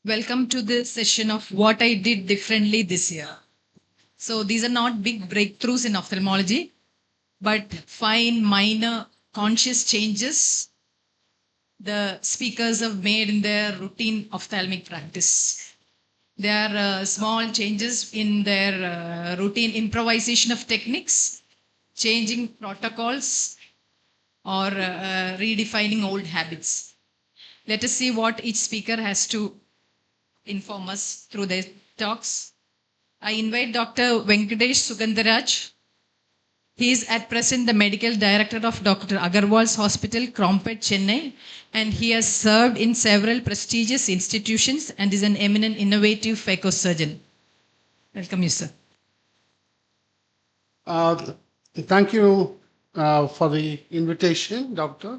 Welcome to this session of what I did differently this year. So these are not big breakthroughs in ophthalmology, but fine, minor, conscious changes the speakers have made in their routine ophthalmic practice. There are small changes in their routine improvisation of techniques, changing protocols, or redefining old habits. Let us see what each speaker has to inform us through their talks. I invite Dr. Venkatesh Sugandaraj. He is at present the medical director of Dr. Agarwal's Hospital, Crompet, Chennai, and he has served in several prestigious institutions and is an eminent innovative phaco surgeon. Welcome you, sir. Thank you for the invitation, Doctor.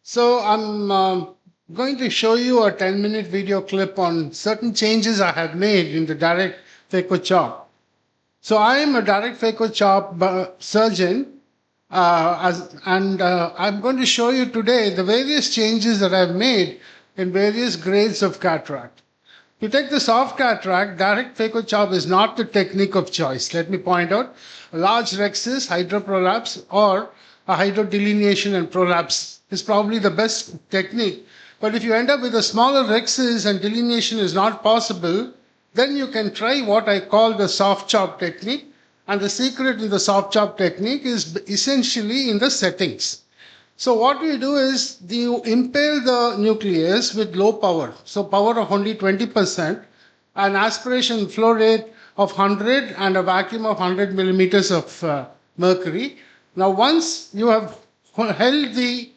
So I'm going to show you a 10-minute video clip on certain changes I have made in the direct phaco chop. So I am a direct phaco chop surgeon, and I'm going to show you today the various changes that I've made in various grades of cataract. To take the soft cataract, direct phaco chop is not the technique of choice. Let me point out, large rhexis, hydroprolapse, or a hydrodelineation and prolapse is probably the best technique. But if you end up with a smaller rhexis and delineation is not possible, then you can try what I call the soft chop technique. And the secret in the soft chop technique is essentially in the settings. So what we do is you impale the nucleus with low power, so power of only 20%, an aspiration flow rate of 100 and a vacuum of 100 millimeters of mercury. Now once you have held the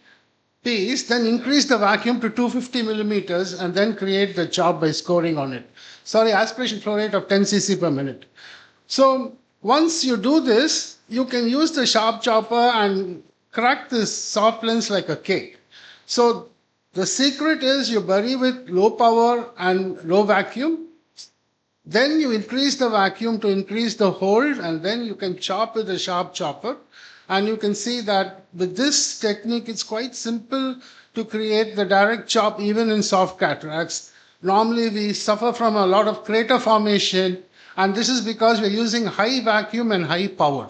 piece, then increase the vacuum to 250 millimeters and then create the chop by scoring on it. Sorry, aspiration flow rate of 10 cc per minute. So once you do this, you can use the sharp chopper and crack this soft lens like a cake. So the secret is you bury with low power and low vacuum. Then you increase the vacuum to increase the hold, and then you can chop with a sharp chopper. And you can see that with this technique, it's quite simple to create the direct chop even in soft cataracts. Normally, we suffer from a lot of crater formation, and this is because we're using high vacuum and high power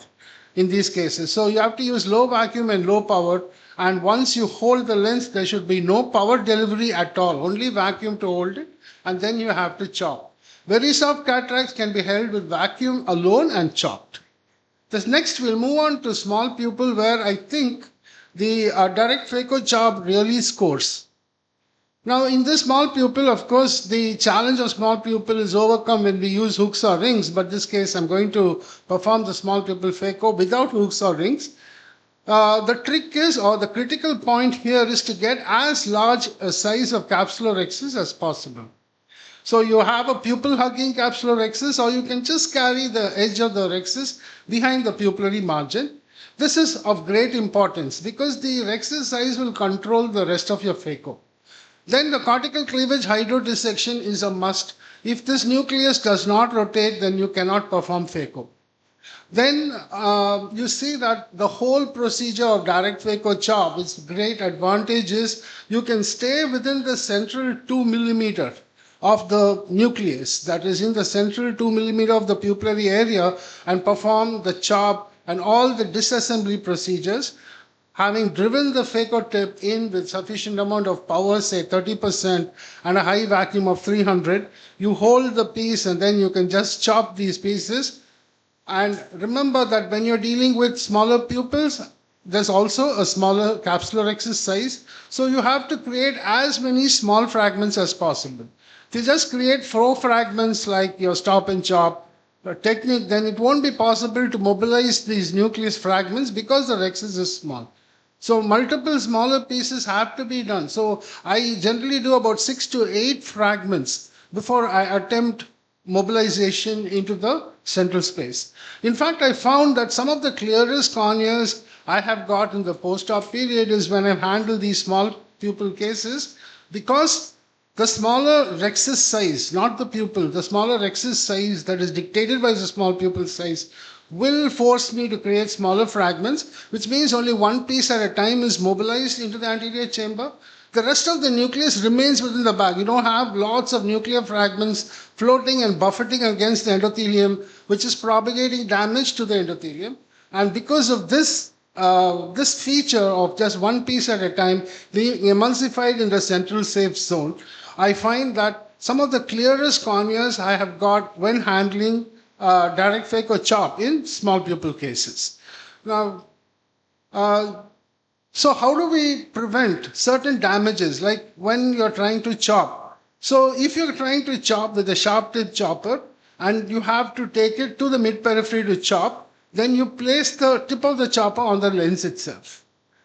in these cases. So you have to use low vacuum and low power. And once you hold the lens, there should be no power delivery at all, only vacuum to hold it. And then you have to chop. Very soft cataracts can be held with vacuum alone and chopped. This next, we'll move on to small pupil where I think the direct phaco chop really scores. Now, in this small pupil, of course, the challenge of small pupil is overcome when we use hooks or rings, but in this case, I'm going to perform the small pupil phaco without hooks or rings. The trick is, or the critical point here is to get as large a size of capsular rhexis as possible. So you have a pupil hugging capsular rhexis, or you can just carry the edge of the rhexis behind the pupillary margin. This is of great importance because the rhexis size will control the rest of your phaco. Then the cortical cleavage hydrodissection is a must. If this nucleus does not rotate, then you cannot perform phaco. Then you see that the whole procedure of direct phaco chop, its great advantage is you can stay within the central 2 millimeter of the nucleus, that is in the central 2 millimeter of the pupillary area, and perform the chop and all the disassembly procedures. Having driven the phaco tip in with sufficient amount of power, say 30%, and a high vacuum of 300, you hold the piece and then you can just chop these pieces. And remember that when you're dealing with smaller pupils, there's also a smaller capsular rhexis size. So you have to create as many small fragments as possible. If you just create 4 fragments like your stop and chop technique, then it won't be possible to mobilize these nucleus fragments because the rhexis is small. So multiple smaller pieces have to be done. So I generally do about 6 to 8 fragments before I attempt mobilization into the central space. In fact, I found that some of the clearest corneas I have got in the post-op period is when I've handled these small pupil cases, because the smaller rexus size, not the pupil, the smaller rexus size that is dictated by the small pupil size will force me to create smaller fragments, which means only one piece at a time is mobilized into the anterior chamber. The rest of the nucleus remains within the bag. You don't have lots of nuclear fragments floating and buffeting against the endothelium, which is propagating damage to the endothelium. And because of this, this feature of just one piece at a time being emulsified in the central safe zone, I find that some of the clearest corneas I have got when handling direct phaco chop in small pupil cases. Now, so how do we prevent certain damages, like when you're trying to chop? So if you're trying to chop with a sharp tip chopper and you have to take it to the mid periphery to chop, then you place the tip of the chopper on the lens itself.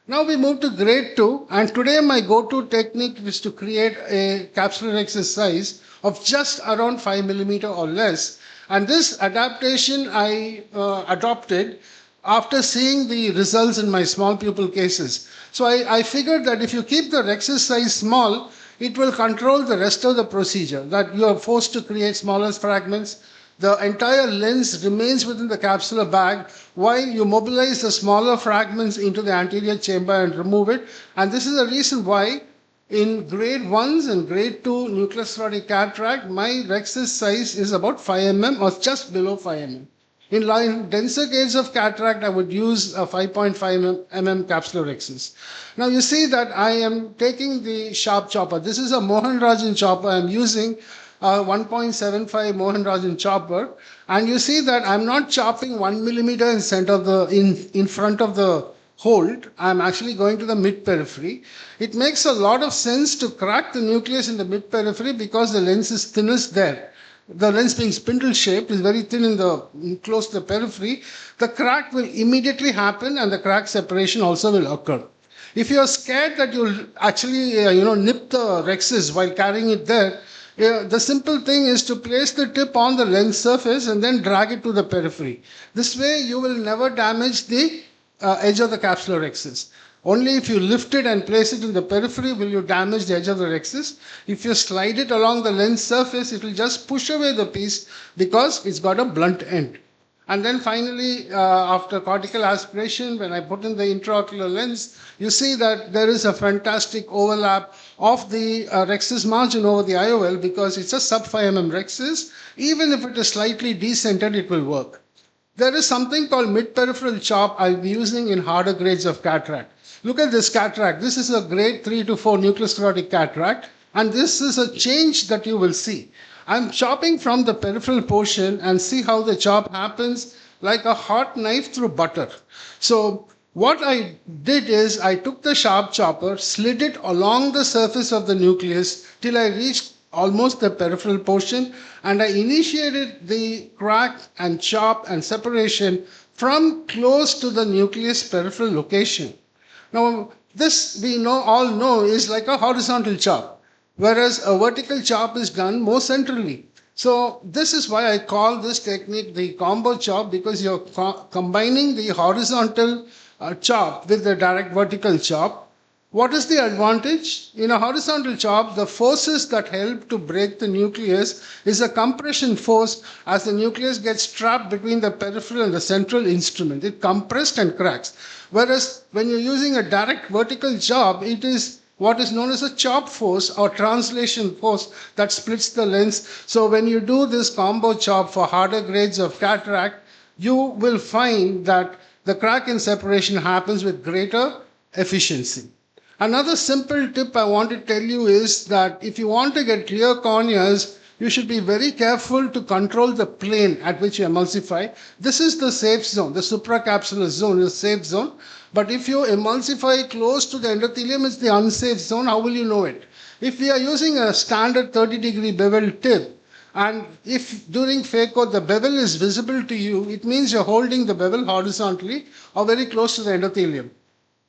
Now we move to grade 2, and today my go-to technique is to create a capsular exercise of just around 5 millimeter or less. And this adaptation I adopted after seeing the results in my small pupil cases. So I figured that if you keep the rexus size small, it will control the rest of the procedure, that you are forced to create smaller fragments. The entire lens remains within the capsular bag while you mobilize the smaller fragments into the anterior chamber and remove it. And this is the reason why in grade 1s and grade 2 nuclear sclerotic cataract, my rexus size is about 5 mm or just below 5 mm. In denser cases of cataract, I would use a 5.5 mm capsular rexus. Now you see that I am taking the sharp chopper. This is a Mohanrajan chopper. I'm using a 1.75 Mohanrajan chopper. And you see that I'm not chopping 1 millimeter in center of the, in front of the hold. I'm actually going to the mid periphery. It makes a lot of sense to crack the nucleus in the mid periphery because the lens is thinnest there. The lens being spindle shaped is very thin close to the periphery. The crack will immediately happen and the crack separation also will occur. If you are scared that you'll actually nip the rexus while carrying it there, the simple thing is to place the tip on the lens surface and then drag it to the periphery. This way you will never damage the edge of the capsular rexus. Only if you lift it and place it in the periphery will you damage the edge of the rexus. If you slide it along the lens surface, it will just push away the piece because it's got a blunt end. And then finally, after cortical aspiration, when I put in the intraocular lens, you see that there is a fantastic overlap of the rexus margin over the IOL because it's a sub 5 mm rexus. Even if it is slightly decentered, it will work. There is something called mid-peripheral chop I'll be using in harder grades of cataract. Look at this cataract. This is a grade 3 to 4 nuclear sclerotic cataract, and this is a change that you will see. I'm chopping from the peripheral portion and see how the chop happens like a hot knife through butter. So what I did is I took the sharp chopper, slid it along the surface of the nucleus till I reached almost the peripheral portion, and I initiated the crack and chop and separation from close to the nucleus peripheral location. Now, this we all know is like a horizontal chop, whereas a vertical chop is done more centrally. So this is why I call this technique the combo chop, because you're combining the horizontal chop with the direct vertical chop. What is the advantage? In a horizontal chop, the forces that help to break the nucleus is a compression force as the nucleus gets trapped between the peripheral and the central instrument. It compressed and cracks. Whereas when you're using a direct vertical chop, it is what is known as a chop force or translation force that splits the lens. So when you do this combo chop for harder grades of cataract, you will find that the crack and separation happens with greater efficiency. Another simple tip I want to tell you is that if you want to get clear corneas, you should be very careful to control the plane at which you emulsify. This is the safe zone. The supracapsular zone is the safe zone. But if you emulsify close to the endothelium, it's the unsafe zone. How will you know it? If we are using a standard 30-degree bevel tip, and if during phaco the bevel is visible to you, it means you're holding the bevel horizontally or very close to the endothelium.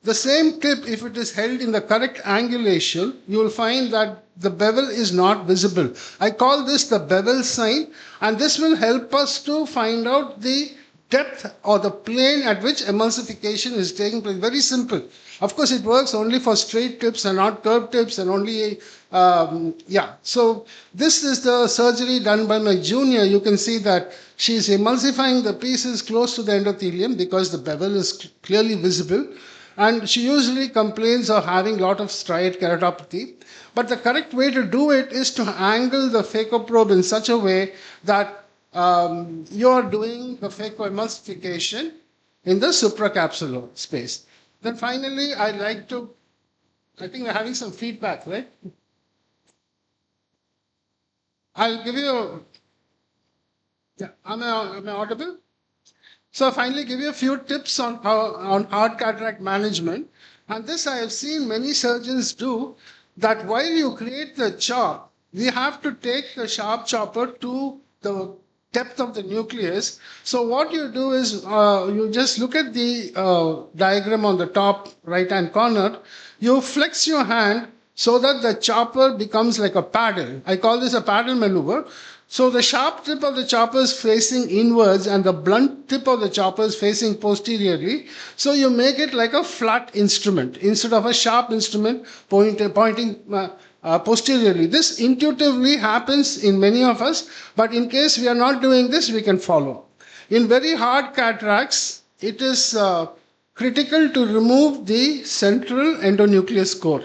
The same tip, if it is held in the correct angulation, you will find that the bevel is not visible. I call this the bevel sign, and this will help us to find out the depth or the plane at which emulsification is taking place. Very simple. Of course, it works only for straight tips and not curved tips and only, So this is the surgery done by my junior. You can see that she's emulsifying the pieces close to the endothelium because the bevel is clearly visible. And she usually complains of having a lot of striate keratopathy. But the correct way to do it is to angle the phacoprobe in such a way that you're doing the phacoemulsification in the supracapsular space. Then finally, I think we're having some feedback, right? I'll give you, am I audible? So I finally give you a few tips on hard cataract management. And this I have seen many surgeons do, that while you create the chop, we have to take the sharp chopper to the depth of the nucleus. So what you do is you just look at the diagram on the top right-hand corner. You flex your hand so that the chopper becomes like a paddle. I call this a paddle maneuver. So the sharp tip of the chopper is facing inwards and the blunt tip of the chopper is facing posteriorly. So you make it like a flat instrument instead of a sharp instrument pointing posteriorly. This intuitively happens in many of us, but in case we are not doing this, we can follow. In very hard cataracts, it is critical to remove the central endonucleus core,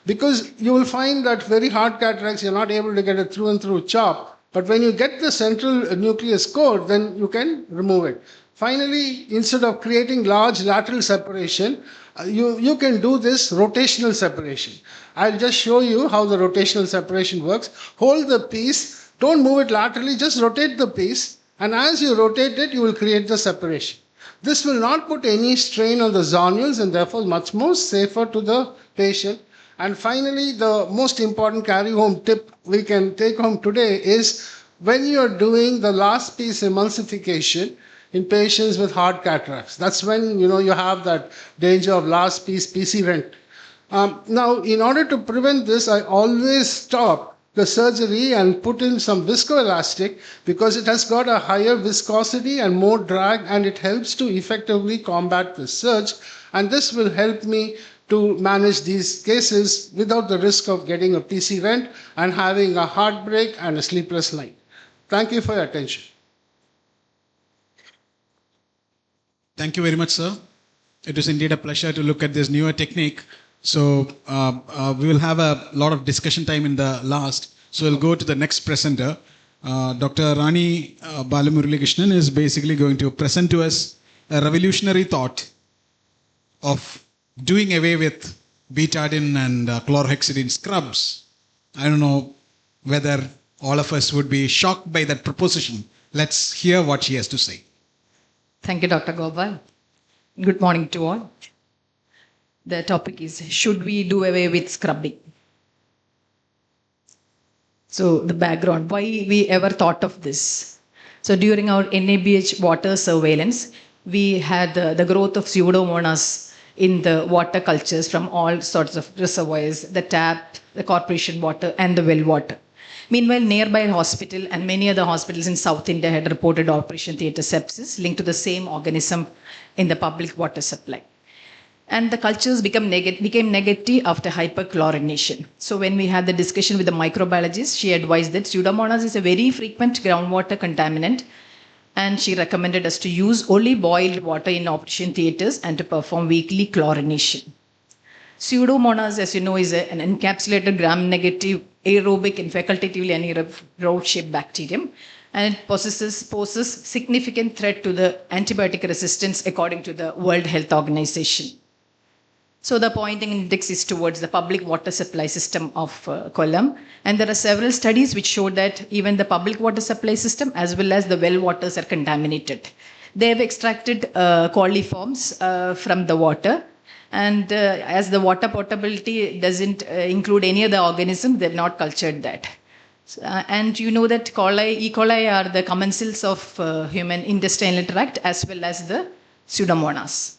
because you will find that very hard cataracts, you're not able to get a through and through chop. But when you get the central nucleus core, then you can remove it. Finally, instead of creating large lateral separation, you can do this rotational separation. I'll just show you how the rotational separation works. Hold the piece, don't move it laterally, just rotate the piece. And as you rotate it, you will create the separation. This will not put any strain on the zonules and therefore much more safer to the patient. And finally, the most important carry-home tip we can take home today is when you're doing the last piece emulsification in patients with hard cataracts. That's when you have that danger of last piece PC rent. Now, in order to prevent this, I always stop the surgery and put in some viscoelastic because it has got a higher viscosity and more drag, and it helps to effectively combat the surge. And this will help me to manage these cases without the risk of getting a PC rent and having a heartbreak and a sleepless night. Thank you for your attention. Thank you very much, sir. It is indeed a pleasure to look at this newer technique. So we will have a lot of discussion time in the last. So we'll go to the next presenter. Dr. Rani Balamurali Krishnan is basically going to present to us a revolutionary thought of doing away with betadine and chlorhexidine scrubs. I don't know whether all of us would be shocked by that proposition. Let's hear what she has to say. Thank you, Dr. Gopal. Good morning to all. The topic is, should we do away with scrubbing? So the background, why we ever thought of this? So during our NABH water surveillance, we had the growth of pseudomonas in the water cultures from all sorts of reservoirs, the tap, the corporation water, and the well water. Meanwhile, nearby hospital and many other hospitals in South India had reported operation theatre sepsis linked to the same organism in the public water supply. And the cultures became negative after hyperchlorination. So when we had the discussion with the microbiologist, she advised that Pseudomonas is a very frequent groundwater contaminant, and she recommended us to use only boiled water in operation theatres and to perform weekly chlorination. Pseudomonas, as you know, is an encapsulated gram-negative aerobic and facultatively anaerobe shaped bacterium, and it poses significant threat to the antibiotic resistance according to the World Health Organization. So the pointing index is towards the public water supply system of Kollam, and there are several studies which show that even the public water supply system as well as the well waters are contaminated. They have extracted coliforms from the water, and as the water potability doesn't include any other organism, they've not cultured that. And you know that E. coli are the commensals of human intestinal tract as well as the Pseudomonas.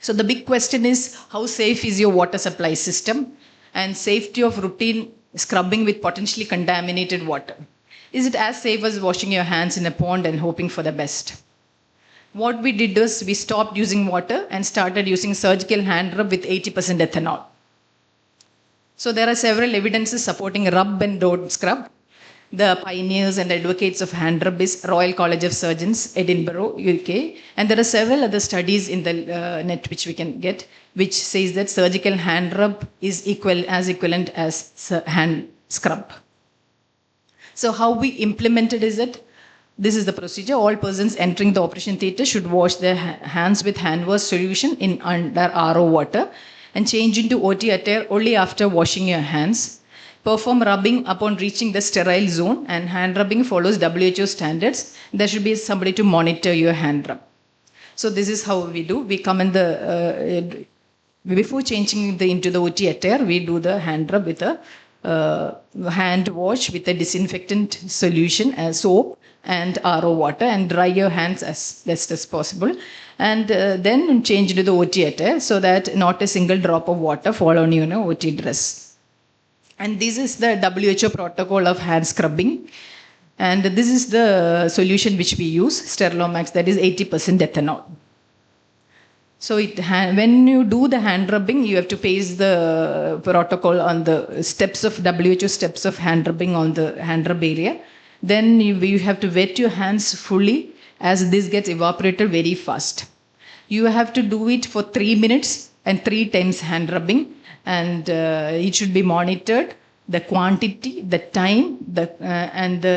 So the big question is, how safe is your water supply system, and safety of routine scrubbing with potentially contaminated water? Is it as safe as washing your hands in a pond and hoping for the best? what we did was we stopped using water and started using surgical hand rub with 80% ethanol. So there are several evidences supporting rub and don't scrub. The pioneers and advocates of hand rub is Royal College of Surgeons, Edinburgh, UK. And there are several other studies in the net which we can get, which says that surgical hand rub is equivalent as hand scrub. So how we implemented is that this is the procedure. All persons entering the operation theatre should wash their hands with hand wash solution in under RO water and change into OT attire only after washing your hands. Perform rubbing upon reaching the sterile zone, and hand rubbing follows WHO standards. There should be somebody to monitor your hand rub. So this is how we do. We come in the before changing into the OT attire, we do the hand rub with a hand wash with a disinfectant solution as soap and RO water, and dry your hands as best as possible, and then change into the OT attire so that not a single drop of water fall on your OT dress. And this is the WHO protocol of hand scrubbing. And this is the solution which we use, Sterlomax, that is 80% ethanol. So when you do the hand rubbing, you have to paste the protocol on the steps of WHO steps of hand rubbing on the hand rub area. Then you have to wet your hands fully, as this gets evaporated very fast. You have to do it for 3 minutes and 3 times hand rubbing, and it should be monitored, the quantity, the time,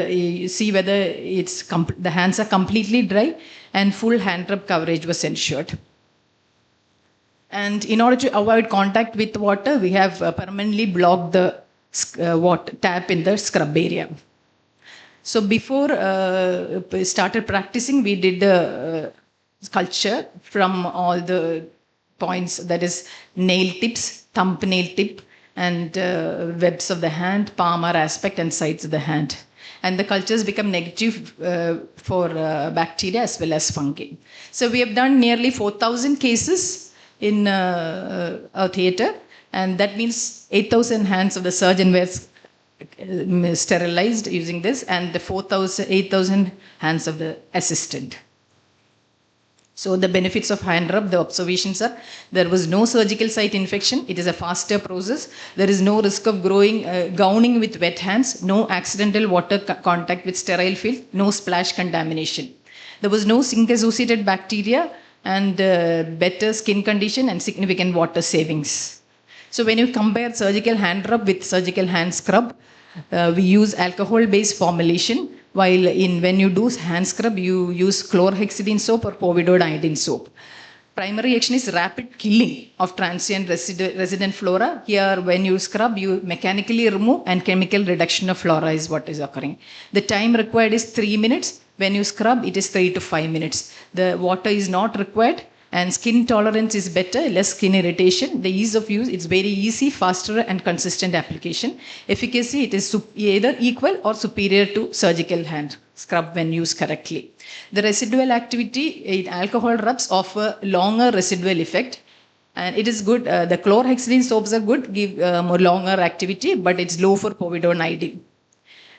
you see whether the hands are completely dry, and full hand rub coverage was ensured. And in order to avoid contact with water, we have permanently blocked the water tap in the scrub area. So before we started practicing, we did the sculpture from all the points, that is nail tips, thumbnail tip, and webs of the hand, palmar aspect, and sides of the hand. And the cultures become negative for bacteria as well as fungi. So we have done nearly 4,000 cases in our theatre, and that means 8,000 hands of the surgeon were sterilized using this, and the 8,000 hands of the assistant. So the benefits of hand rub, the observations are, there was no surgical site infection. It is a faster process. There is no risk of gowning with wet hands, no accidental water contact with sterile field, no splash contamination. There was no sink-associated bacteria, and better skin condition and significant water savings. So when you compare surgical hand rub with surgical hand scrub, we use alcohol-based formulation, while when you do hand scrub, you use chlorhexidine soap or povidone iodine soap. Primary action is rapid killing of transient resident flora. Here, when you scrub, you mechanically remove, and chemical reduction of flora is what is occurring. The time required is 3 minutes. When you scrub, it is 3 to 5 minutes. The water is not required, and skin tolerance is better, less skin irritation. The ease of use, it's very easy, faster, and consistent application. Efficacy, it is either equal or superior to surgical hand scrub when used correctly. The residual activity in alcohol rubs offer longer residual effect, and it is good. The chlorhexidine soaps are good, give more longer activity, but it's low for povidone iodine.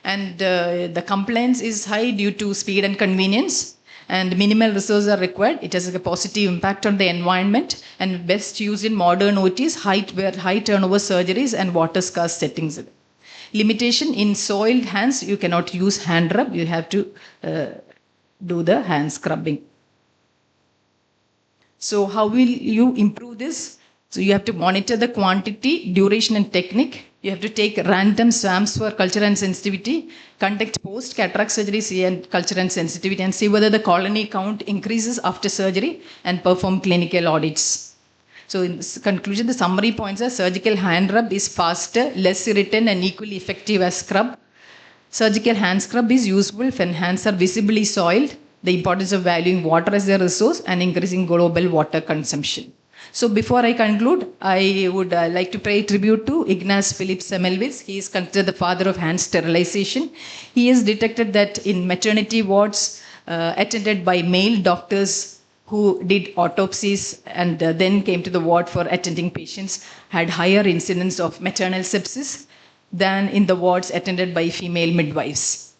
And the compliance is high due to speed and convenience, and minimal resources are required. It has a positive impact on the environment, and best used in modern OTs, high turnover surgeries, and water scarce settings. Limitation: in soiled hands, you cannot use hand rub. You have to do the hand scrubbing. So how will you improve this? So you have to monitor the quantity, duration, and technique. You have to take random swabs for culture and sensitivity, conduct post-cataract surgery and culture and sensitivity, and see whether the colony count increases after surgery, and perform clinical audits. So in conclusion, the summary points are: surgical hand rub is faster, less irritant, and equally effective as scrub. Surgical hand scrub is useful when hands are visibly soiled, the importance of valuing water as a resource, and increasing global water consumption. So before I conclude, I would like to pay tribute to Ignaz Philipp Semmelweis. He is considered the father of hand sterilization. He has detected that in maternity wards attended by male doctors who did autopsies and then came to the ward for attending patients had higher incidence of maternal sepsis than in the wards attended by female midwives.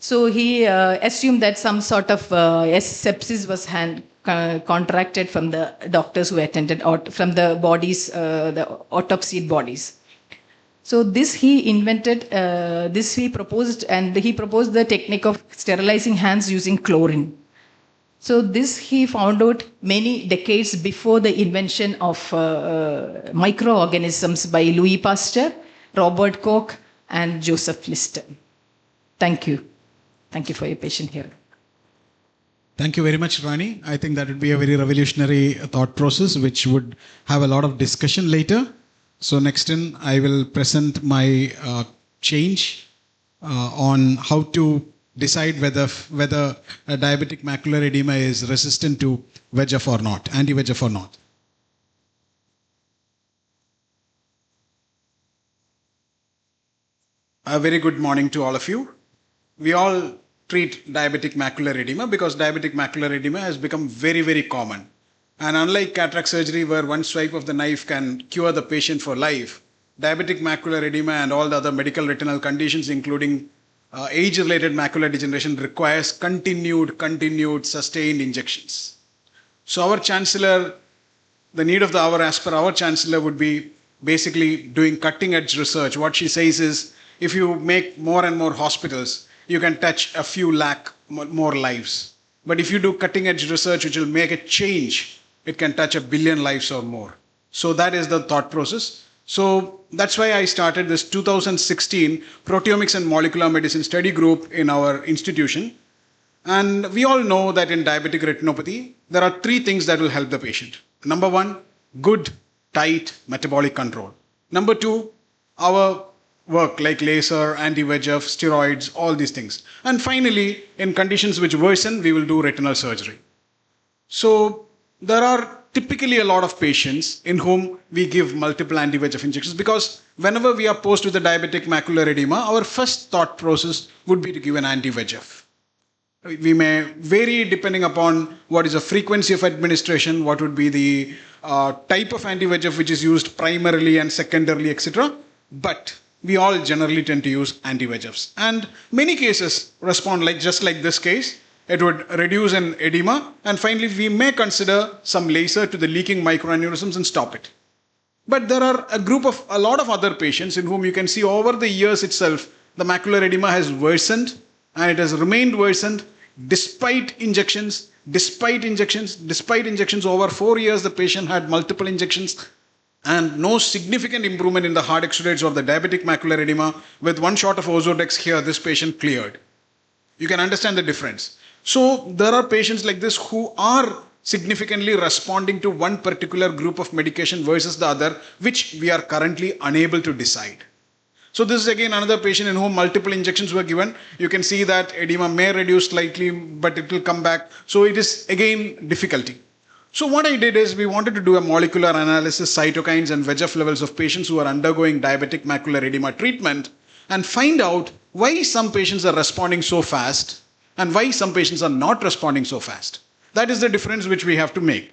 So he assumed that some sort of sepsis was contracted from the doctors who attended, or from the bodies, the autopsied bodies. So this he invented, this he proposed, and he proposed the technique of sterilizing hands using chlorine. So this he found out many decades before the invention of microorganisms by Louis Pasteur, Robert Koch, and Joseph Lister. Thank you. Thank you for your patient hearing. Thank you very much, Rani. I think that would be a very revolutionary thought process, which would have a lot of discussion later. So next in, I will present my change on how to decide whether a diabetic macular edema is resistant to VEGF or not, anti-VEGF or not. A very good morning to all of you. We all treat diabetic macular edema because diabetic macular edema has become very, very common. And unlike cataract surgery, where one swipe of the knife can cure the patient for life, diabetic macular edema and all the other medical retinal conditions, including age-related macular degeneration, requires continued, sustained injections. So our chancellor, the need of the hour as per our chancellor would be basically doing cutting-edge research. What she says is, if you make more and more hospitals, you can touch a few lakh more lives. But if you do cutting-edge research which will make a change, it can touch 1 billion lives or more. So that is the thought process. So that's why I started this 2016 Proteomics and Molecular Medicine study group in our institution. And we all know that in diabetic retinopathy, there are 3 things that will help the patient. Number 1, good, tight metabolic control. Number 2, our work like laser, anti-VEGF, steroids, all these things. And finally, in conditions which worsen, we will do retinal surgery. So there are typically a lot of patients in whom we give multiple anti-VEGF injections, because whenever we are posed with a diabetic macular edema, our first thought process would be to give an anti-VEGF. We may vary depending upon what is the frequency of administration, what would be the type of anti-VEGF which is used primarily and secondarily, etc. But we all generally tend to use anti-VEGFs. And many cases respond just like this case. It would reduce an edema, and finally we may consider some laser to the leaking microaneurysms and stop it. But there are a lot of other patients in whom you can see over the years itself, the macular edema has worsened, and it has remained worsened despite injections. Over 4 years, the patient had multiple injections and no significant improvement in the hard exudates or the diabetic macular edema. With 1 shot of Ozurdex here, this patient cleared. You can understand the difference. So there are patients like this who are significantly responding to one particular group of medication versus the other, which we are currently unable to decide. So this is again another patient in whom multiple injections were given. You can see that edema may reduce slightly, but it will come back. So it is again difficulty. So what I did is we wanted to do a molecular analysis, cytokines and VEGF levels of patients who are undergoing diabetic macular edema treatment, and find out why some patients are responding so fast and why some patients are not responding so fast. That is the difference which we have to make.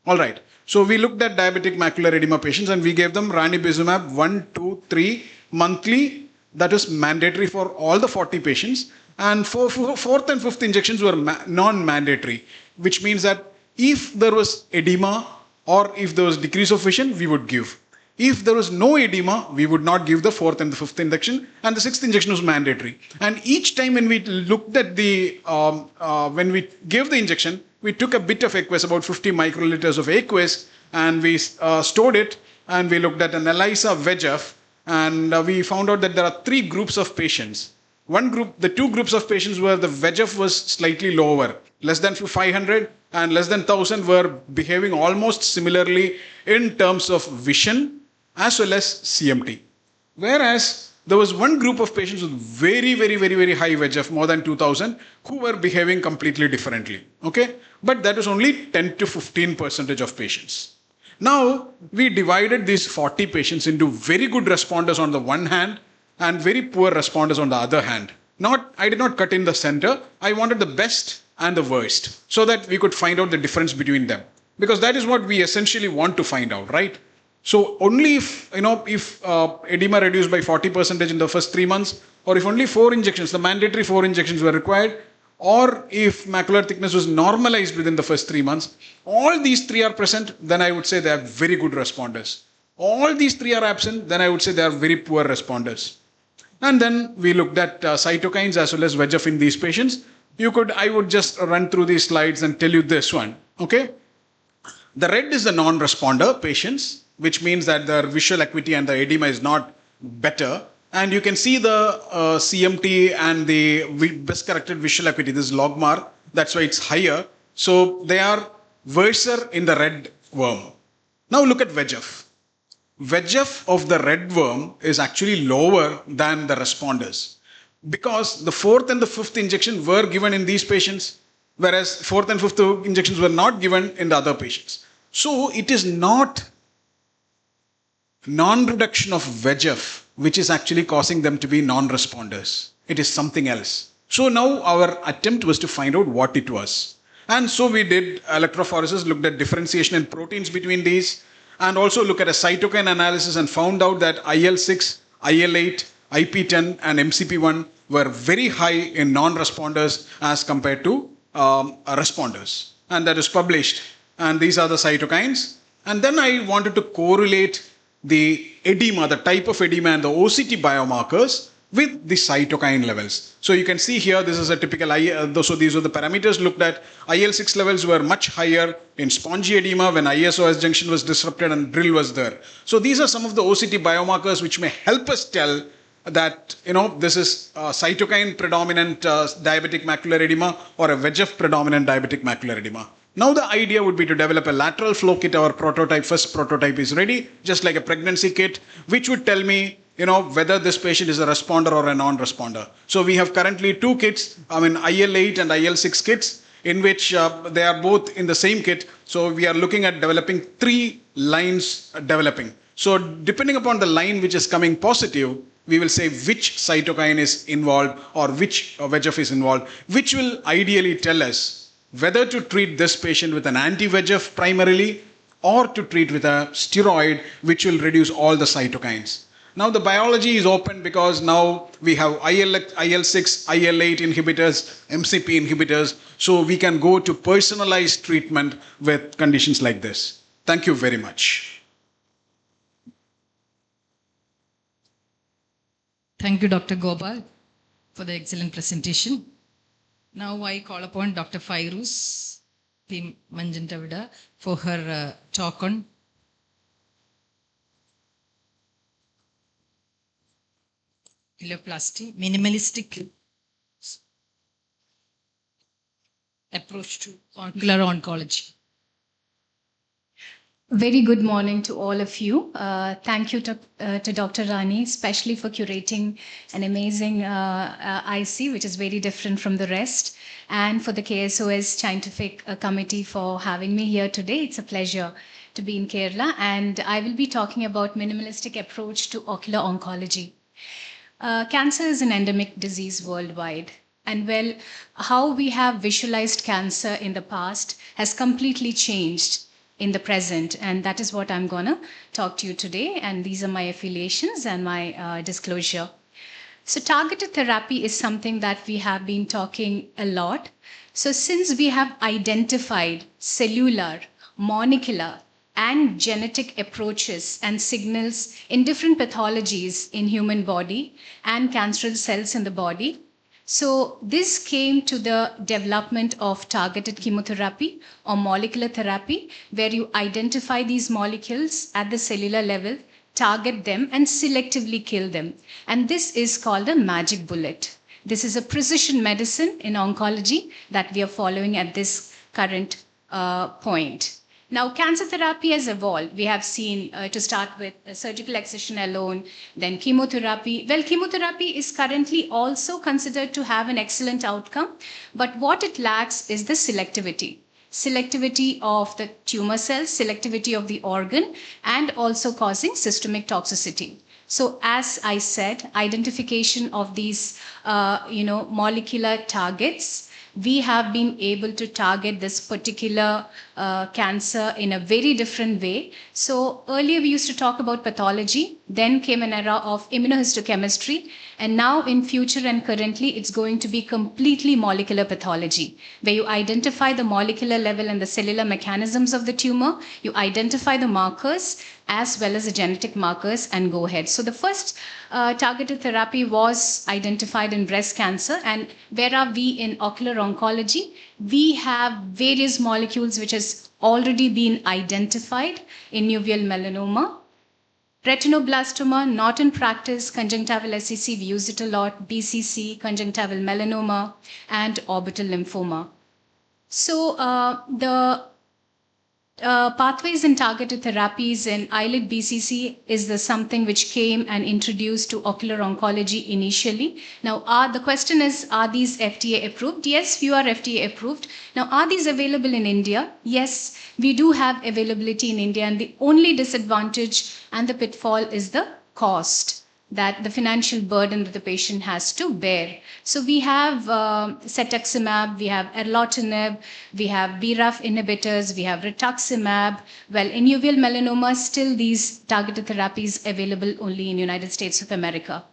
All right. So we looked at diabetic macular edema patients and we gave them ranibizumab 1, 2, 3 monthly. That is mandatory for all the 40 patients. And fourth and fifth injections were non-mandatory, which means that if there was edema or if there was decrease of vision, we would give. If there was no edema, we would not give the 4th and the 5th injection, and the 6th injection was mandatory. And each time when we looked at when we gave the injection, we took a bit of aqueous, about 50 microliters of aqueous, and we stored it, and we looked at an ELISA VEGF, and we found out that there are 3 groups of patients. The 2 groups of patients where the VEGF was slightly lower, less than 500 and less than 1000, were behaving almost similarly in terms of vision as well as CMT. Whereas there was one group of patients with very high VEGF, more than 2000, who were behaving completely differently. Okay? But that was only 10 to 15% of patients. Now, we divided these 40 patients into very good responders on the one hand and very poor responders on the other hand. I did not cut in the center. I wanted the best and the worst so that we could find out the difference between them. Because that is what we essentially want to find out, right? So only if edema reduced by 40% in the first 3 months, or if only 4 injections, the mandatory 4 injections were required, or if macular thickness was normalized within the first 3 months, all these three are present, then I would say they are very good responders. All these three are absent, then I would say they are very poor responders. And then we looked at cytokines as well as VEGF in these patients. I would just run through these slides and tell you this one. Okay. The red is the non-responder patients, which means that their visual acuity and the edema is not better. And you can see the CMT and the best corrected visual acuity. This is logmar. That's why it's higher. So they are worse in the red worm. Now look at VEGF. VEGF of the red worm is actually lower than the responders, because the fourth and the fifth injection were given in these patients, whereas fourth and fifth injections were not given in the other patients. So it is not non-reduction of VEGF which is actually causing them to be non-responders. It is something else. So now our attempt was to find out what it was. And so we did electrophoresis, looked at differentiation in proteins between these, and also look at a cytokine analysis and found out that IL-6, IL-8, IP-10 and MCP-1 were very high in non-responders as compared to responders. And that is published. And these are the cytokines. And then I wanted to correlate the edema, the type of edema and the OCT biomarkers with the cytokine levels. So you can see here, this is a typical, so these are the parameters looked at. IL-6 levels were much higher in spongy edema when ISOS junction was disrupted and drill was there. So these are some of the OCT biomarkers which may help us tell that, this is cytokine predominant diabetic macular edema or a VEGF predominant diabetic macular edema. Now the idea would be to develop a lateral flow kit. Our prototype, first prototype is ready, just like a pregnancy kit, which would tell me whether this patient is a responder or a non-responder. So we have currently two kits, IL-8 and IL-6 kits, in which they are both in the same kit. So we are looking at developing 3 lines developing. So depending upon the line which is coming positive, we will say which cytokine is involved or which VEGF is involved, which will ideally tell us whether to treat this patient with an anti-VEGF primarily or to treat with a steroid which will reduce all the cytokines. Now the biology is open because now we have IL-6, IL-8 inhibitors, MCP inhibitors, so we can go to personalized treatment with conditions like this. Thank you very much. Thank you, Dr. Gopal, for the excellent presentation. Now I call upon Dr. Fairuz P. Manjantavida for her talk on ileoplasty, minimalistic approach to ocular oncology. Very good morning to all of you. Thank you to Dr. Rani, especially for curating an amazing IC, which is very different from the rest, and for the KSOS Scientific Committee for having me here today. It's a pleasure to be in Kerala, and I will be talking about minimalistic approach to ocular oncology. Cancer is an endemic disease worldwide. And well, how we have visualized cancer in the past has completely changed in the present, and that is what I'm going to talk to you today, and these are my affiliations and my disclosure. So targeted therapy is something that we have been talking a lot. So since we have identified cellular, molecular, and genetic approaches and signals in different pathologies in human body and cancerous cells in the body, so this came to the development of targeted chemotherapy or molecular therapy, where you identify these molecules at the cellular level, target them, and selectively kill them. And this is called a magic bullet. This is a precision medicine in oncology that we are following at this current point. Now, cancer therapy has evolved. We have seen, to start with, surgical excision alone, then chemotherapy. Well, chemotherapy is currently also considered to have an excellent outcome, but what it lacks is the selectivity. Selectivity of the tumor cells, selectivity of the organ, and also causing systemic toxicity. So as I said, identification of these molecular targets we have been able to target this particular cancer in a very different way. So earlier we used to talk about pathology, then came an era of immunohistochemistry, and now in future and currently it's going to be completely molecular pathology, where you identify the molecular level and the cellular mechanisms of the tumor, you identify the markers as well as the genetic markers and go ahead. So the first targeted therapy was identified in breast cancer. And where are we in ocular oncology? We have various molecules which has already been identified in uveal melanoma. Retinoblastoma, not in practice. Conjunctival SCC, we use it a lot. BCC, conjunctival melanoma, and orbital lymphoma. So the pathways and targeted therapies in eyelid BCC is something which came and introduced to ocular oncology initially. Now, the question is, are these FDA approved? Yes, few are FDA approved. Now, are these available in India? Yes, we do have availability in India, and the only disadvantage and the pitfall is the cost, that the financial burden that the patient has to bear. So we have cetuximab, we have erlotinib, we have BRAF inhibitors, we have rituximab. Well, in uveal melanoma, still these targeted therapies available only in United States of America.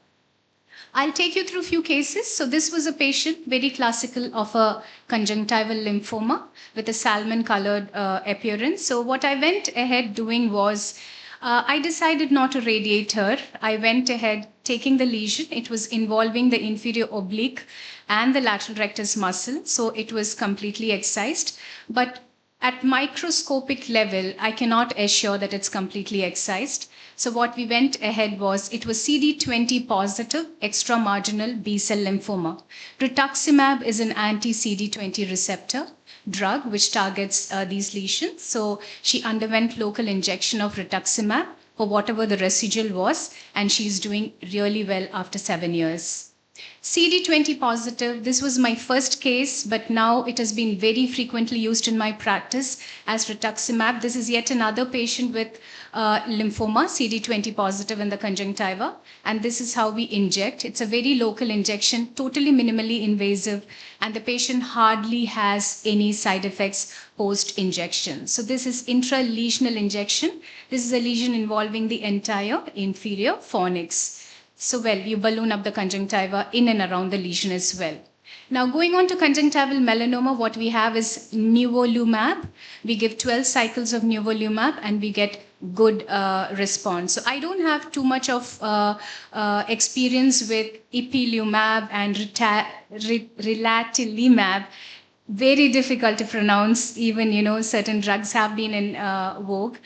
I'll take you through a few cases. So this was a patient, very classical, of a conjunctival lymphoma with a salmon-colored appearance. So what I went ahead doing was, I decided not to radiate her. I went ahead taking the lesion. It was involving the inferior oblique and the lateral rectus muscle. So it was completely excised. But at microscopic level, I cannot assure that it's completely excised. So what we went ahead was, it was CD20 positive extramarginal B-cell lymphoma. Rituximab is an anti-CD20 receptor drug which targets these lesions. So she underwent local injection of rituximab for whatever the residual was, and she's doing really well after 7 years. CD20 positive, this was my first case, but now it has been very frequently used in my practice as rituximab. This is yet another patient with lymphoma, CD20 positive in the conjunctiva, and this is how we inject. It's a very local injection, totally minimally invasive, and the patient hardly has any side effects post-injection. So this is intralesional injection. This is a lesion involving the entire inferior fornix. So, well, you balloon up the conjunctiva in and around the lesion as well. Now, going on to conjunctival melanoma, what we have is nivolumab. We give 12 cycles of nivolumab and we get good response. So I don't have too much of experience with ipilimumab and relatlimab. Very difficult to pronounce. Even, certain drugs have been in vogue.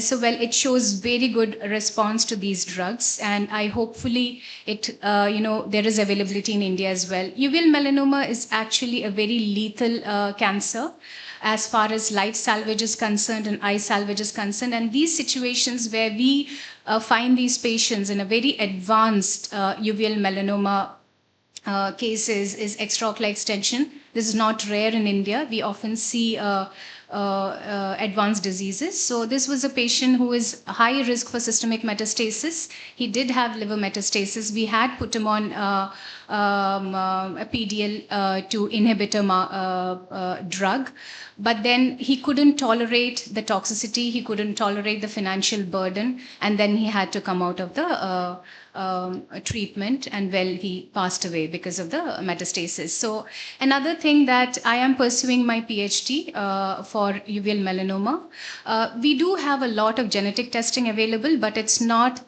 So, well, it shows very good response to these drugs. And I hopefully there is availability in India as well. Uveal melanoma is actually a very lethal cancer as far as light salvage is concerned and eye salvage is concerned. And these situations where we find these patients in a very advanced uveal melanoma cases is extraocular extension. This is not rare in India. We often see advanced diseases. So this was a patient who is high risk for systemic metastasis. He did have liver metastasis. We had put him on a PDL2 inhibitor drug, but then he couldn't tolerate the toxicity. He couldn't tolerate the financial burden, and then he had to come out of the treatment, and well, he passed away because of the metastasis. So another thing that I am pursuing my PhD for uveal melanoma. We do have a lot of genetic testing available, but it's not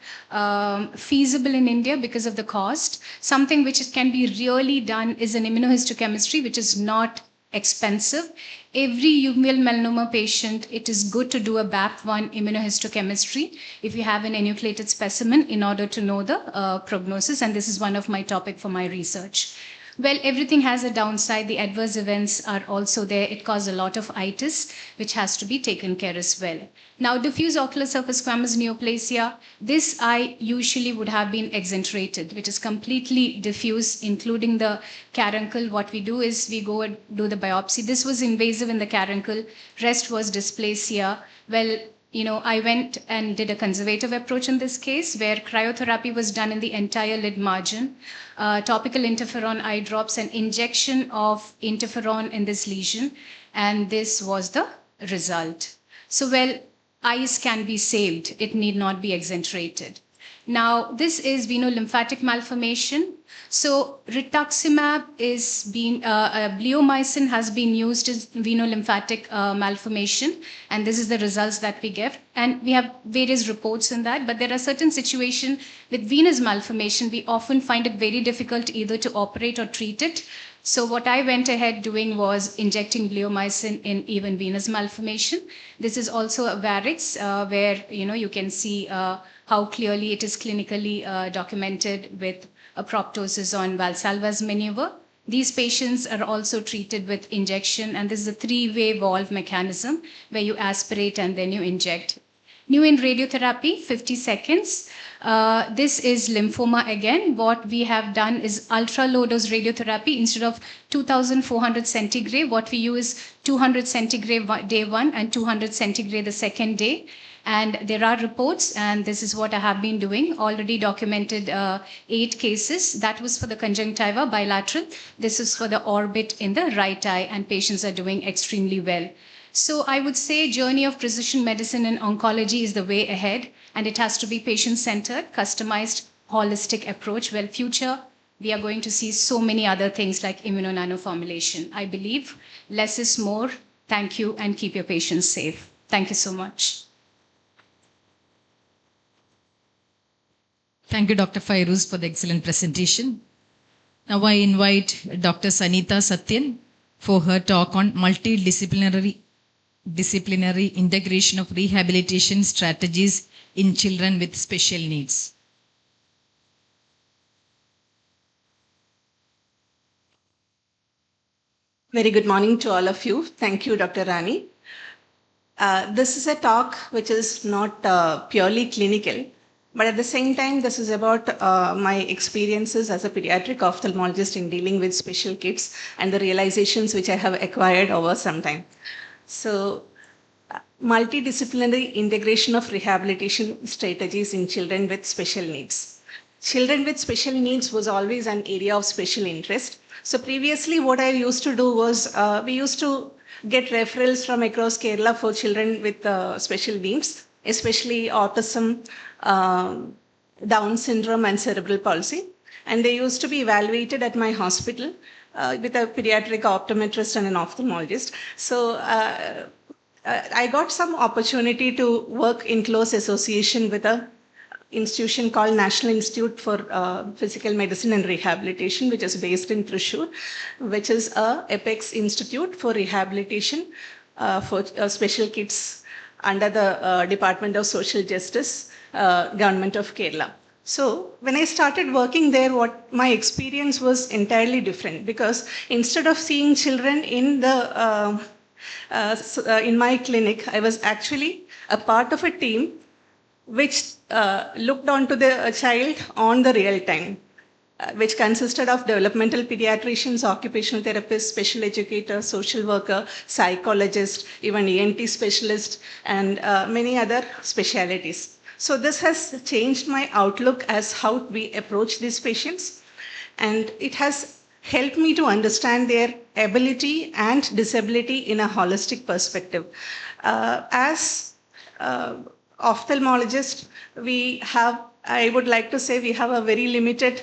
feasible in India because of the cost. Something which can be really done is an immunohistochemistry, which is not expensive. Every uveal melanoma patient, it is good to do a BAP1 immunohistochemistry if you have an enucleated specimen in order to know the prognosis. And this is one of my topic for my research. Well, everything has a downside. The adverse events are also there. It causes a lot of itis, which has to be taken care as well. Now, diffuse ocular surface squamous neoplasia, this eye usually would have been exenterated, which is completely diffuse, including the caruncle. What we do is we go and do the biopsy. This was invasive in the caruncle. Rest was dysplasia. Well, I went and did a conservative approach in this case where cryotherapy was done in the entire lid margin, topical interferon eye drops, and injection of interferon in this lesion. And this was the result. So, well, eyes can be saved. It need not be exenterated. Now, this is venolymphatic malformation. So, rituximab is being, bleomycin has been used as venolymphatic malformation, and this is the results that we get. And we have various reports in that, but there are certain situations with venous malformation, we often find it very difficult either to operate or treat it. So what I went ahead doing was injecting bleomycin in even venous malformation. This is also a varix where you can see how clearly it is clinically documented with apoptosis on Valsalva's maneuver. These patients are also treated with injection, and this is a three-way valve mechanism where you aspirate and then you inject. New in radiotherapy, 50 seconds. This is lymphoma again. What we have done is ultra low dose radiotherapy. Instead of 2400 centigrade, what we use is 200 centigrade day one and 200 centigrade the second day. And there are reports, and this is what I have been doing. Already documented 8 cases. That was for the conjunctiva bilateral. This is for the orbit in the right eye, and patients are doing extremely well. So I would say journey of precision medicine and oncology is the way ahead, and it has to be patient-centered, customized, holistic approach. Well, future, we are going to see so many other things like immunonanoformulation. I believe less is more. Thank you, and keep your patients safe. Thank you so much. Thank you, Dr. Fairuz, for the excellent presentation. Now I invite Dr. Sanita Satyan for her talk on multidisciplinary integration of rehabilitation strategies in children with special needs. Very good morning to all of you. Thank you, Dr. Rani. This is a talk which is not purely clinical, but at the same time, this is about my experiences as a pediatric ophthalmologist in dealing with special kids and the realizations which I have acquired over some time. So, multidisciplinary integration of rehabilitation strategies in children with special needs. Children with special needs was always an area of special interest. So previously what I used to do was, we used to get referrals from across Kerala for children with special needs, especially autism, Down syndrome and cerebral palsy. And they used to be evaluated at my hospital with a pediatric optometrist and an ophthalmologist. So I got some opportunity to work in close association with a institution called National Institute for Physical Medicine and Rehabilitation, which is based in Thrissur, which is a Apex Institute for Rehabilitation for special kids under the Department of Social Justice, Government of Kerala. So when I started working there, what my experience was entirely different, because instead of seeing children in the in my clinic, I was actually a part of a team which looked onto the child on the real time, which consisted of developmental pediatricians, occupational therapists, special educators, social worker, psychologist, even ENT specialist, and many other specialities. So this has changed my outlook as how we approach these patients, and it has helped me to understand their ability and disability in a holistic perspective. As ophthalmologist, I would like to say we have a very limited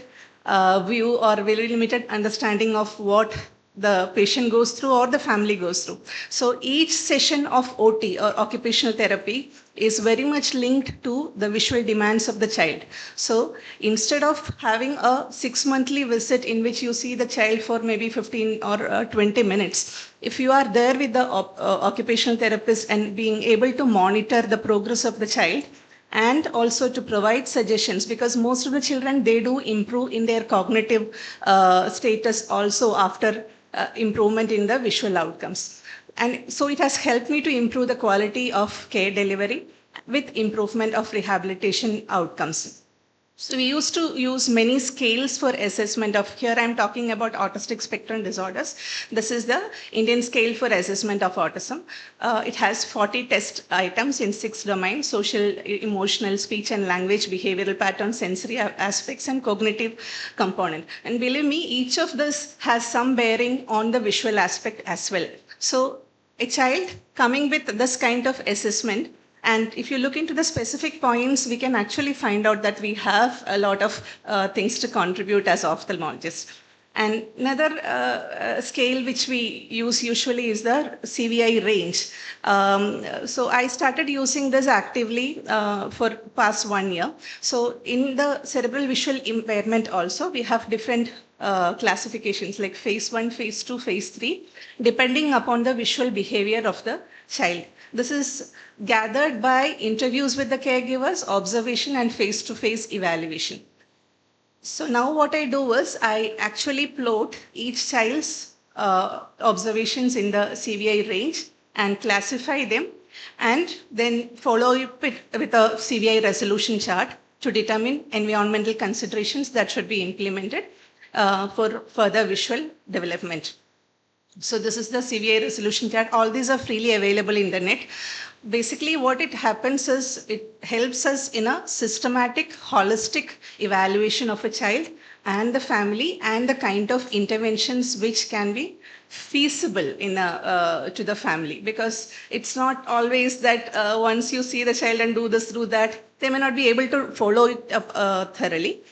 view or very limited understanding of what the patient goes through or the family goes through. So each session of OT or occupational therapy is very much linked to the visual demands of the child. So instead of having a 6-monthly visit in which you see the child for maybe 15 or 20 minutes, if you are there with the occupational therapist and being able to monitor the progress of the child, and also to provide suggestions, because most of the children, they do improve in their cognitive status also after improvement in the visual outcomes. And so it has helped me to improve the quality of care delivery with improvement of rehabilitation outcomes. So we used to use many scales for assessment of, here I'm talking about autistic spectrum disorders. This is the Indian scale for assessment of autism. It has 40 test items in 6 domains: social, emotional, speech and language, behavioral patterns, sensory aspects and cognitive component. And believe me, each of this has some bearing on the visual aspect as well. So a child coming with this kind of assessment, and if you look into the specific points, we can actually find out that we have a lot of things to contribute as ophthalmologists. And another scale which we use usually is the CVI range. So I started using this actively for past 1 year. So in the cerebral visual impairment also, we have different classifications like phase 1, phase 2, phase 3, depending upon the visual behavior of the child. This is gathered by interviews with the caregivers, observation, and face-to-face evaluation. So now what I do is I actually plot each child's observations in the CVI range and classify them, and then follow it with a CVI resolution chart to determine environmental considerations that should be implemented for further visual development. So this is the CVI resolution chart. All these are freely available in the net. Basically, what it happens is it helps us in a systematic, holistic evaluation of a child and the family and the kind of interventions which can be feasible in to the family. Because it's not always that once you see the child and do this, do that, they may not be able to follow it up thoroughly,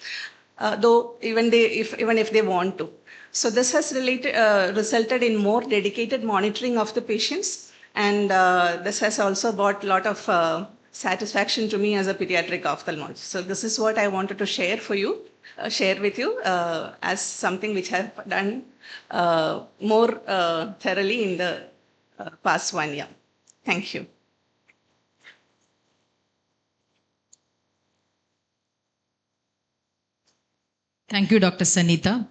though even if they want to. So this has resulted in more dedicated monitoring of the patients, and this has also brought a lot of satisfaction to me as a pediatric ophthalmologist. So this is what I wanted to share with you as something which I have done more thoroughly in the past 1 year. Thank you. Thank you, Dr. Sanita.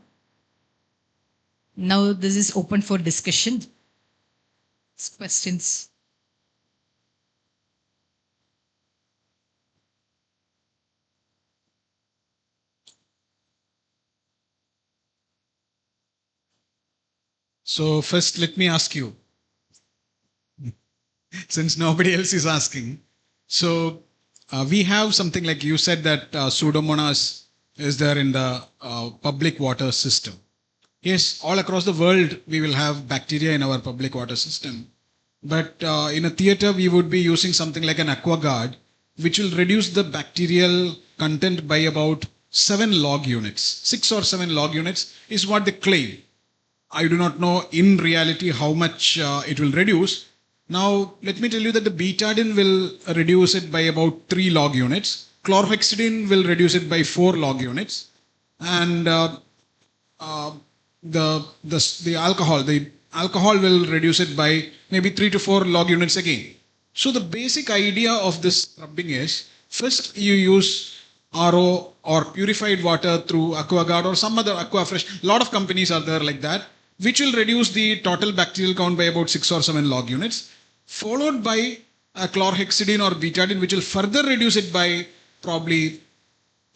Now this is open for discussion. Questions. So first, let me ask you, since nobody else is asking. So we have something like you said that Pseudomonas is there in the public water system. Yes, all across the world, we will have bacteria in our public water system. But in a theater, we would be using something like an AquaGuard, which will reduce the bacterial content by about 7 log units. 6 or 7 log units is what they claim. I do not know in reality how much it will reduce. Now, let me tell you that the betadine will reduce it by about 3 log units. Chlorhexidine will reduce it by 4 log units. And the alcohol will reduce it by maybe 3 to 4 log units again. So the basic idea of this scrubbing is, first you use RO or purified water through AquaGuard or some other Aquafresh. A lot of companies are there like that, which will reduce the total bacterial count by about 6 or 7 log units, followed by a chlorhexidine or betadine, which will further reduce it by probably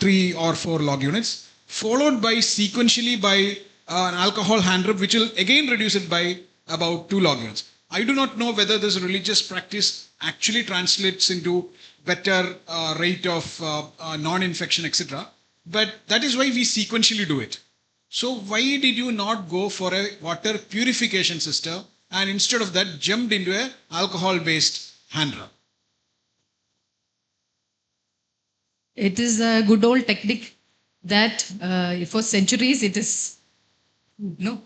3 or 4 log units, followed by sequentially by an alcohol hand rub, which will again reduce it by about 2 log units. I do not know whether this religious practice actually translates into better rate of non-infection, etc. But that is why we sequentially do it. So why did you not go for a water purification system and instead of that jumped into a alcohol-based hand rub? It is a good old technique that for centuries it is no,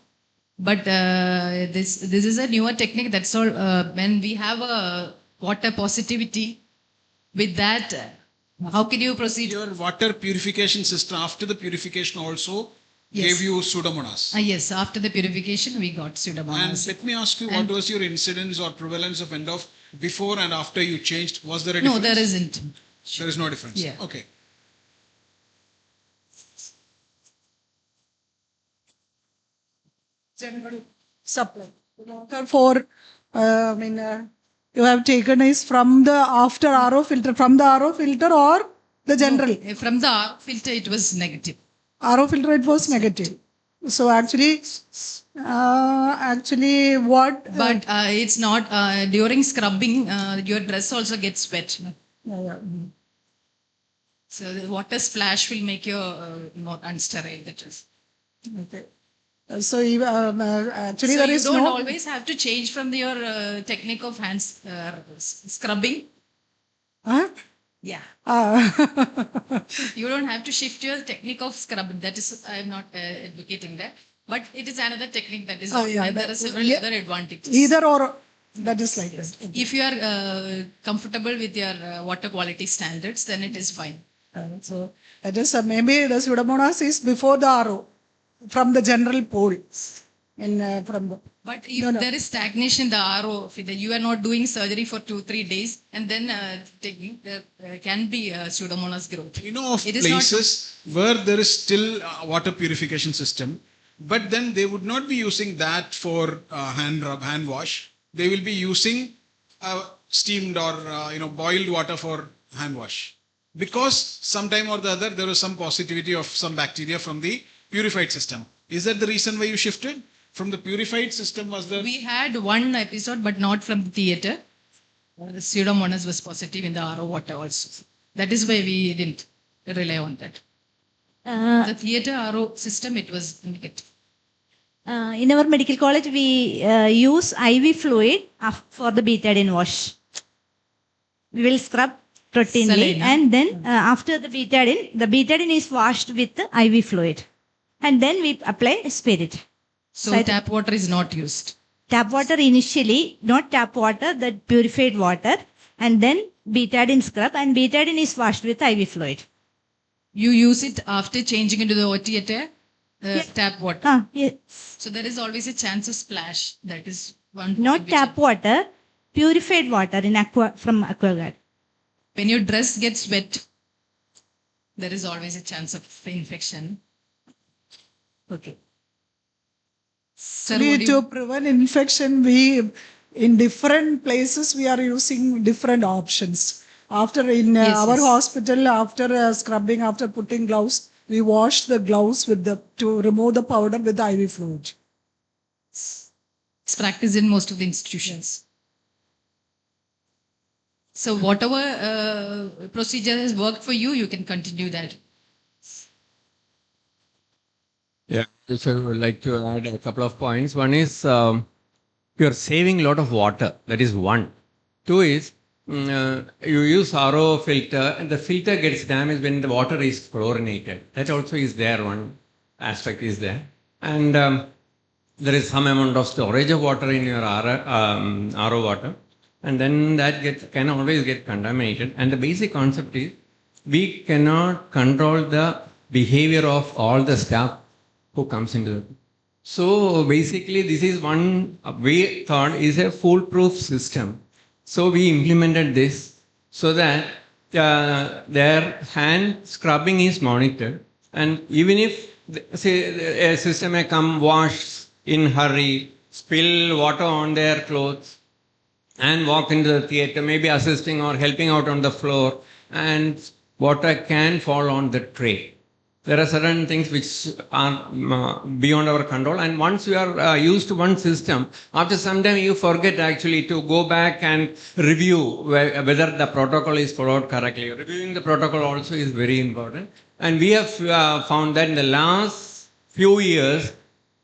but this is a newer technique. That's all. When we have a water positivity, with that, how can you proceed? Your water purification system after the purification also gave you Pseudomonas. Yes, after the purification we got Pseudomonas. And let me ask you, what was your incidence or prevalence of ENDOF before and after you changed? Was there a difference? No, there isn't. There is no difference. Yeah. Okay. Supply. Water for, you have taken is from the after RO filter, from the RO filter or The general From the RO filter, it was negative. RO filter, it was negative. So actually, what? But it's not during scrubbing, your dress also gets wet. Yeah. So the water splash will make you more unsterile. That is. Okay. So actually, So there you is don't no. always have to change from your technique of hands scrubbing. Huh? Yeah. Ah. You don't have to shift your technique of scrubbing. That is, I'm not advocating that. But it is another technique that is, Oh, yeah, and there that- are several yeah. other advantages. Either or, that is like that. Okay. If you are comfortable with your water quality standards, then it is fine. So that is maybe the Pseudomonas is before the RO from the general pool. From the. But if No, no. there is stagnation in the RO, if you are not doing surgery for 2-3 days, and then taking, there can be Pseudomonas growth. You know of It is not- places where there is still a water purification system, but then they would not be using that for hand wash. They will be using steamed or boiled water for hand wash, because sometime or the other there was some positivity of some bacteria from the purified system. Is that the reason why you shifted from the purified system? Was the We had one episode, but not from the theater. The Pseudomonas was positive in the RO water also. That is why we didn't rely on that. The theater RO system, it was negative. In our medical college, we use IV fluid for the betadine wash. We will scrub routinely, Saline, and then after the betadine is washed with the IV fluid, and then we apply spirit. So tap water is not used. Tap water initially, not tap water, the purified water, and then betadine scrub, and betadine is washed with IV fluid. You use it after changing into the theater tap water. Yes. So there is always a chance of splash. That is one. Not point tap water, purified water from AquaGuard. When your dress gets wet, there is always a chance of infection. Okay. Sir, what do To you, prevent infection, we in different places we are using different options. After in Yes, our yes. hospital, after scrubbing, after putting gloves, we wash the gloves with to remove the powder with the IV fluid. it's practiced in most of the institutions. So whatever procedure has worked for you, you can continue that. Yeah, so I would like to add a couple of points. One is you're saving a lot of water. That is one. Two is you use RO filter and the filter gets damaged when the water is chlorinated. That also is there. One aspect is there. And there is some amount of storage of water in your RO water. And then that can always get contaminated. And the basic concept is we cannot control the behavior of all the staff who comes into the. So basically, this is one we thought is a foolproof system. So we implemented this so that their hand scrubbing is monitored, and even if say a sister may come wash in hurry, spill water on their clothes, and walk into the theater, maybe assisting or helping out on the floor, and water can fall on the tray. There are certain things which are beyond our control, and once you are used to one system, after some time you forget actually to go back and review whether the protocol is followed correctly. Reviewing the protocol also is very important, and we have found that in the last few years,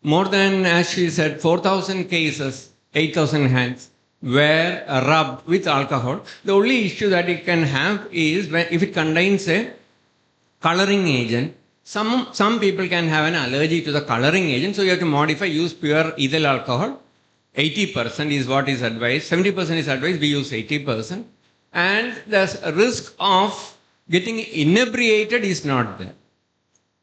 more than, as she said, 4,000 cases, 8,000 hands were rubbed with alcohol. The only issue that it can have is if it contains a coloring agent. Some people can have an allergy to the coloring agent, so you have to modify, use pure ethyl alcohol. 80% is what is advised, 70% is advised, we use 80%. And the risk of getting inebriated is not there.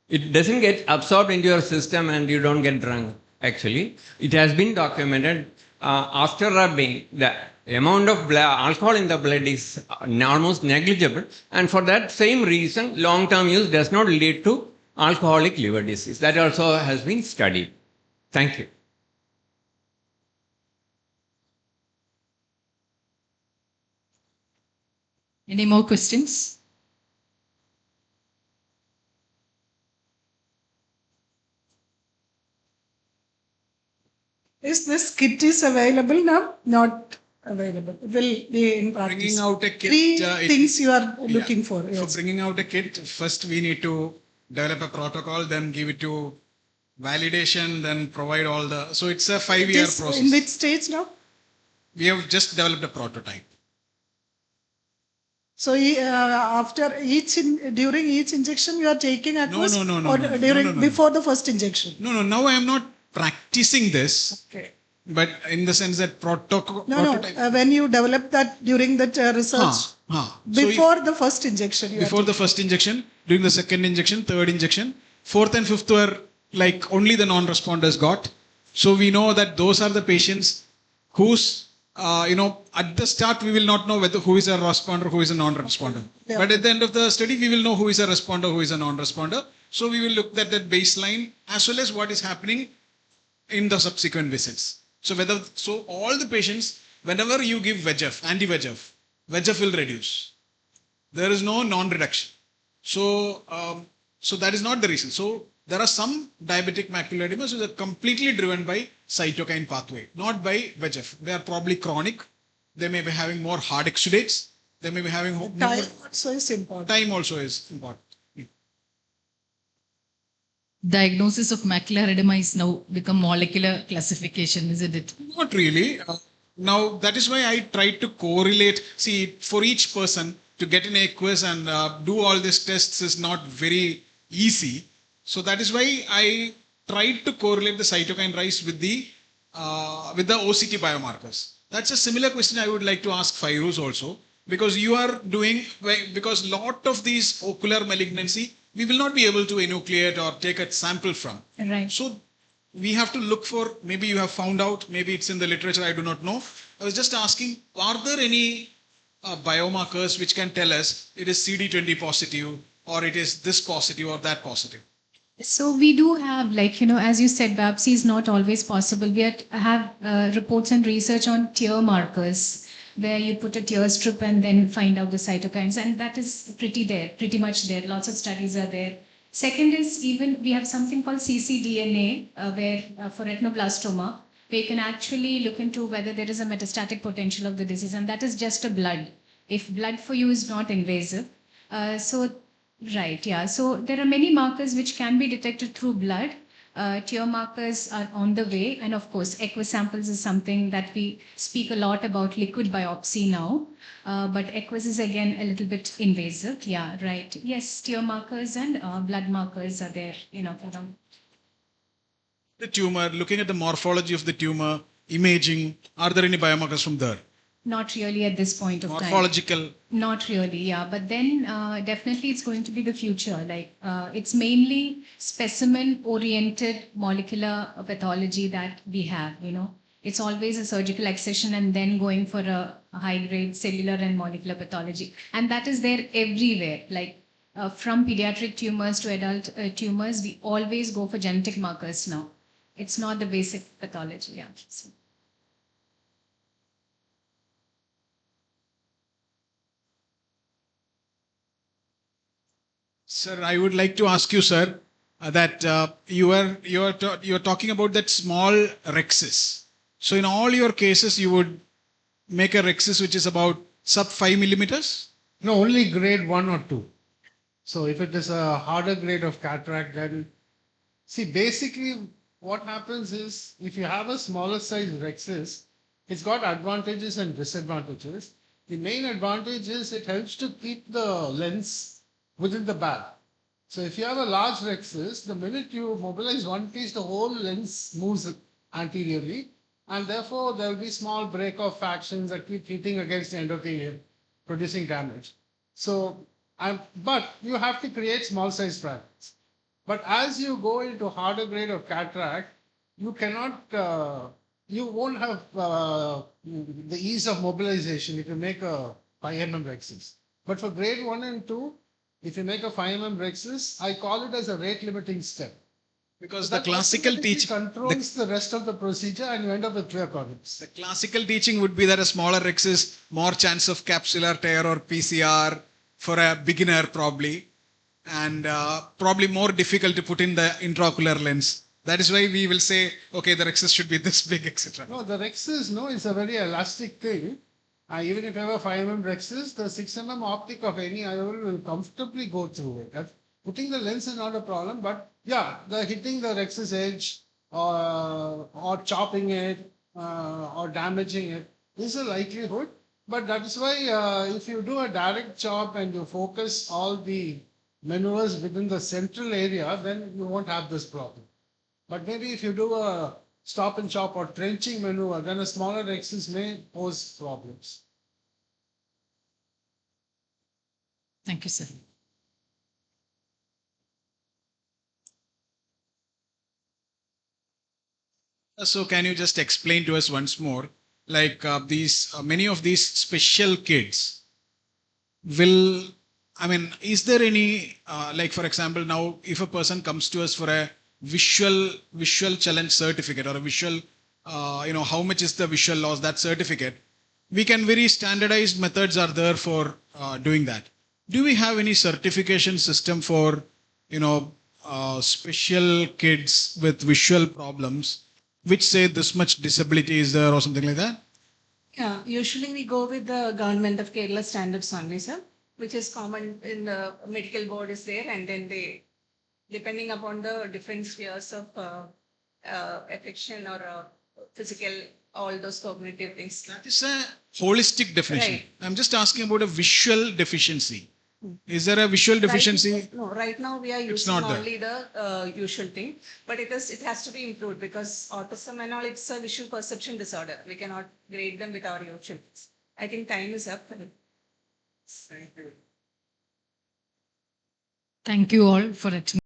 It doesn't get absorbed into your system and you don't get drunk, actually. It has been documented after rubbing, the amount of alcohol in the blood is almost negligible. And for that same reason, long-term use does not lead to alcoholic liver disease. That also has been studied. Thank you. Any more questions? this kit is available now? Not available. It will be in practice. Bringing out a kit. Three it- things you are yeah. looking for. For Yes. bringing out a kit, first we need to develop a protocol, then give it to validation, then provide all the. So it's a 5-year It is process. in which stage now? We have just developed a prototype. So after during each injection, you are taking aqueous, no, or no, during no. before the first injection. No, now I am not practicing this, Okay. but in the sense that prototype. No. When you develop that during that research, So before the first injection, you before are the first injection, during the second injection, third injection, fourth and fifth were like only the non-responders got. So we know that those are the patients whose, at the start we will not know whether who is a responder, who is a non-responder. Yeah. But at the end of the study, we will know who is a responder, who is a non-responder. So we will look at that baseline as well as what is happening in the subsequent visits. So all the patients, whenever you give VEGF, anti-VEGF, VEGF will reduce. There is no non-reduction. So that is not the reason. So there are some diabetic macular edema which are completely driven by cytokine pathway, not by VEGF. They are probably chronic. They may be having more hard exudates. They may be having more time also is important. time also is important. Diagnosis of macular edema is now become molecular classification, isn't it? Not really. Now, that is why I tried to correlate. See, for each person to get an aqueous and do all these tests is not very easy. So that is why I tried to correlate the cytokine rise with the OCT biomarkers. That's a similar question I would like to ask Fairuz also, because you are doing, because lot of these ocular malignancy, we will not be able to enucleate or take a sample from. Right. So we have to look for, maybe you have found out, maybe it's in the literature, I do not know. I was just asking, are there any biomarkers which can tell us it is CD20 positive or it is this positive or that positive? So we do have, as you said, biopsy is not always possible. We have reports and research on tear markers, where you put a tear strip and then find out the cytokines, and that is pretty much there. Lots of studies are there. Second is, even we have something called ccDNA, where for retinoblastoma, where you can actually look into whether there is a metastatic potential of the disease, and that is just a blood. If blood for you is not invasive, right, yeah. So there are many markers which can be detected through blood. Tear markers are on the way, and of course, aqueous samples is something that we speak a lot about liquid biopsy now, but aqueous is again a little bit invasive. Yeah, right. Yes, tear markers and blood markers are there, for them. The tumor, looking at the morphology of the tumor, imaging, are there any biomarkers from there? Not really at this point of time. Morphological. Not really, yeah. But then definitely it's going to be the future. It's mainly specimen-oriented molecular pathology that we have, It's always a surgical excision and then going for a high-grade cellular and molecular pathology. And that is there everywhere. From pediatric tumors to adult tumors, we always go for genetic markers now. It's not the basic pathology, yeah. So. Sir, I would like to ask you, sir, that you are talking about that small rhexis. So in all your cases, you would make a rhexis which is about sub 5 millimeters? No, only grade 1 or 2. So if it is a harder grade of cataract, then see, basically what happens is if you have a smaller size rhexis, it's got advantages and disadvantages. The main advantage is it helps to keep the lens within the bag. So if you have a large rhexis, the minute you mobilize one piece, the whole lens moves anteriorly, and therefore there will be small break-off factions that keep hitting against the endothelium, producing damage. So, but you have to create small size fragments. But as you go into harder grade of cataract, you cannot, you won't have the ease of mobilization if you make a 5 mm rhexis. But for grade 1 and 2, if you make a 5 mm rhexis, I call it as a rate limiting step. Because So the classical teaching controls the rest of the procedure and you end up with clear corneas. The classical teaching would be that a smaller rhexis, more chance of capsular tear or PCR for a beginner probably, and probably more difficult to put in the intraocular lens That is why we will say, okay, the rexus should be this big, etc. No, the rexus, no, is a very elastic thing. Even if you have a 5 rexus, the 6 optic of any IOL will comfortably go through it. Putting the lens is not a problem, but yeah, the hitting the rexus edge or chopping it or damaging it is a likelihood. But that is why if you do a direct chop and you focus all the maneuvers within the central area, then you won't have this problem. But maybe if you do a stop and chop or trenching maneuver, then a smaller rexus may pose problems. Thank you, sir. So can you just explain to us once more, like these many of these special kids will, I mean, is there any like for example, now if a person comes to us for a visual challenge certificate or a visual, how much is the visual loss, that certificate, we can very standardized methods are there for doing that. Do we have any certification system for special kids with visual problems, which say this much disability is there or something like that? Yeah, usually we go with the Government of Kerala standards only, sir, which is common in the medical board is there, and then they, depending upon the different spheres of affection or physical, all those cognitive things. That is a holistic definition. Right. I'm just asking about a visual deficiency. Is there a visual deficiency? No, right now we are It's using not there. only the usual thing, but it has to be improved because autism and all, it's a visual perception disorder. We cannot grade them with our usual. I think time is up. Thank you all for attending.